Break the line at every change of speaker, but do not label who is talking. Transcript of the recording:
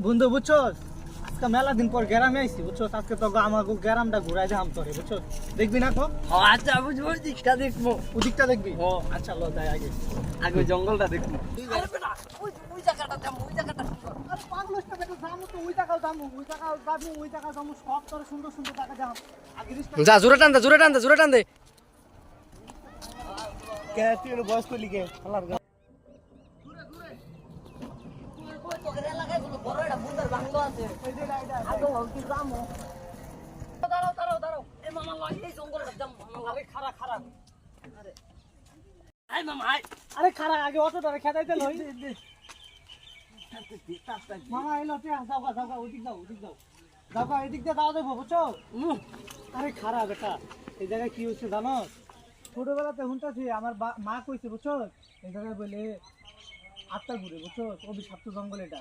বন্ধু বুঝছো, আজকে মেলা দিন পর গ্রামে আইছি বুঝছো। আজকে তো আমাকে গ্রামটা ঘুরাই দেখাম তোরে বুঝছো। দেখবি না তো?
আচ্ছা বুঝবো, দিকটা দেখবো।
ওদিকটা দেখবি?
ও
আচ্ছা লো যাই আগে।
আগে জঙ্গলটা দেখবো।
আরে বেটা, ওই জায়গাটা যাবো, ওই জায়গাটা সুন্দর। আরে পাগলটা বেটা, যাবো তো ওই জায়গাও যাবো, ওই জায়গাও যাবো, ওই জায়গা যাবো, সব তোরে সুন্দর সুন্দর জায়গা যাবো। আগে
যা জোরে টান দে, জোরে টান দে, জোরে টান দে।
কে তুই বয়স করলি কে? আল্লাহর গা। আরে খারা আগে অটোটারে খেদাইতে লই। মামা এলো তুই যাও গা, যাও গা, ওদিক যাও, ওদিক যাও, যাও গা, এদিক দিয়ে যাওয়া যাবো বুঝছো। আরে খারা বেটা, এই জায়গায় কি হচ্ছে জানো? ছোটবেলাতে শুনতেছি আমার মা কইছে বুঝছো, এই জায়গায় বলে আত্মা ঘুরে বুঝছো, অভিশপ্ত জঙ্গল এটা।